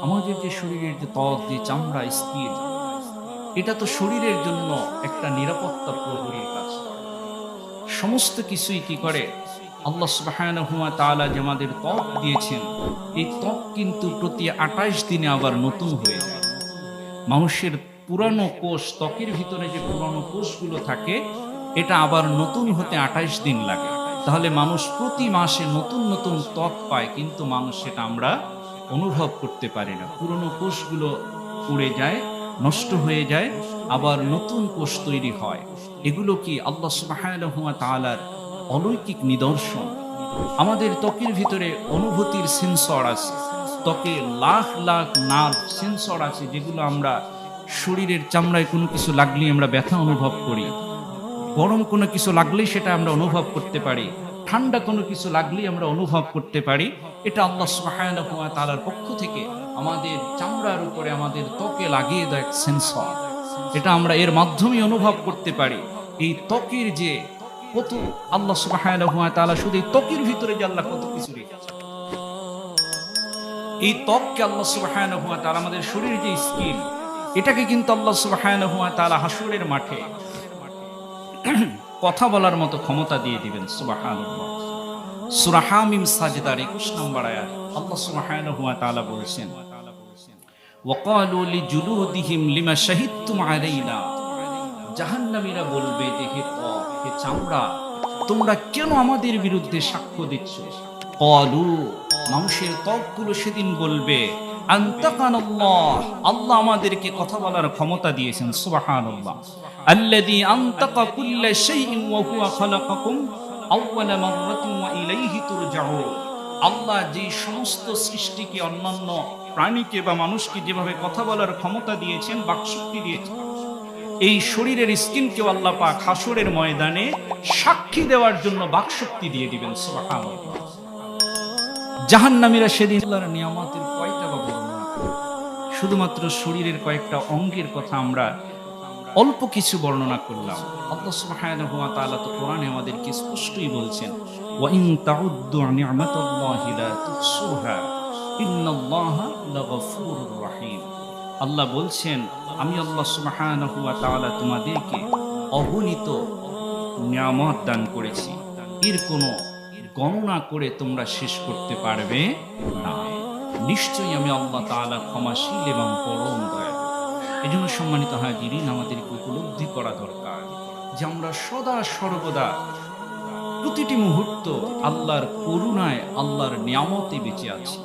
আমাদের যে শরীরের যে ত্বক, যে চামড়া, স্কিন, এটা তো শরীরের জন্য একটা নিরাপত্তা প্রহরীর কাজ করে। সমস্ত কিছুই কি করে? আল্লাহ সুবহানাহু ওয়া তাআলা যে আমাদের ত্বক দিয়েছেন, এই ত্বক কিন্তু প্রতি ২৮ দিনে আবার নতুন হয়ে যায়। মানুষের পুরানো কোষ, ত্বকের ভিতরে যে পুরানো কোষগুলো থাকে, এটা আবার নতুন হতে ২৮ দিন লাগে। তাহলে মানুষ প্রতি মাসে নতুন, নতুন ত্বক পায়, কিন্তু মানুষ সেটা আমরা অনুভব করতে পারি না। পুরনো কোষগুলো উড়ে যায়, নষ্ট হয়ে যায়, আবার নতুন কোষ তৈরি হয়। এগুলো কি আল্লাহ সুবহানাহু ওয়া তাআলার অলৌকিক নিদর্শন। আমাদের ত্বকের ভিতরে অনুভূতির সেন্সর আছে। ত্বকে লাখ, লাখ নার্ভ সেন্সর আছে, যেগুলো আমরা শরীরের চামড়ায় কোনো কিছু লাগলেই আমরা ব্যথা অনুভব করি। গরম কোনো কিছু লাগলেই সেটা আমরা অনুভব করতে পারি। ঠান্ডা কোনো কিছু লাগলেই আমরা অনুভব করতে পারি। এটা আল্লাহ সুবহানাহু ওয়া তাআলার পক্ষ থেকে আমাদের চামড়ার উপরে, আমাদের ত্বকে লাগিয়ে দেওয়া এক সেন্সর। এটা আমরা এর মাধ্যমে অনুভব করতে পারি। এই ত্বকের যে কত, আল্লাহ সুবহানাহু ওয়া তাআলা শুধু এই ত্বকের ভিতরে যে আল্লাহ কত কিছু রেখেছেন। এই ত্বককে আল্লাহ সুবহানাহু ওয়া তাআলা, আমাদের শরীরের যে স্কিন, এটাকে কিন্তু আল্লাহ সুবহানাহু ওয়া তাআলা হাসরের মাঠে কথা বলার মতো ক্ষমতা দিয়ে দিবেন। সুবহানাল্লাহ। সূরা হামিম সাজদার ২১ নম্বর আয়াত আল্লাহ সুবহানাহু ওয়া তাআলা বলছেন, ওয়াকালু লিজুলুদিহিম লিমা শাহিদতুম আলাইনা। জাহান্নামীরা বলবে যে, হে ত্বক, হে চামড়া, তোমরা কেন আমাদের বিরুদ্ধে সাক্ষ্য দিচ্ছ? ক্বালু, মানুষের ত্বকগুলো সেদিন বলবে, আনতাকানাল্লাহ, আল্লাহ আমাদেরকে কথা বলার ক্ষমতা দিয়েছেন। সুবহানাল্লাহ। আল্লাযী আনতাকা কুল্লা শাইইন ওয়া হুয়া খালাকাকুম আউওয়ালা মাররাতিন ওয়া ইলাইহি তুরজাউন। আল্লাহ যে সমস্ত সৃষ্টিকে, অন্যান্য প্রাণীকে বা মানুষকে যেভাবে কথা বলার ক্ষমতা দিয়েছেন, বাকশক্তি দিয়েছেন, এই শরীরের স্কিনকেও আল্লাহ পাক হাসরের ময়দানে সাক্ষী দেওয়ার জন্য বাকশক্তি দিয়ে দিবেন। সুবহানাল্লাহ। জাহান্নামীরা সেদিন আল্লাহর নিয়ামতের কয়টা বা বর্ণনা করবে? শুধুমাত্র শরীরের কয়েকটা অঙ্গের কথা আমরা অল্প কিছু বর্ণনা করলাম। আল্লাহ সুবহানাহু ওয়া তাআলা তো কোরআনে আমাদেরকে স্পষ্টই বলছেন, ওয়া ইন তাউদ্দু নি'মাতাল্লাহি লা তুহসুহা ইন্নাল্লাহা লাগফুরুর রাহিম। আল্লাহ বলছেন, আমি আল্লাহ সুবহানাহু ওয়া তাআলা তোমাদেরকে অগণিত নিয়ামত দান করেছি, এর কোনো গণনা করে তোমরা শেষ করতে পারবে না। নিশ্চয়ই আমি আল্লাহ তাআলা ক্ষমাশীল এবং পরম দয়ালু। এজন্য সম্মানিত হাজিরিন, আমাদেরকে উপলব্ধি করা দরকার যে আমরা সদা সর্বদা প্রতিটি মুহূর্ত আল্লাহর করুণায়, আল্লাহর নিয়ামতে বেঁচে আছি।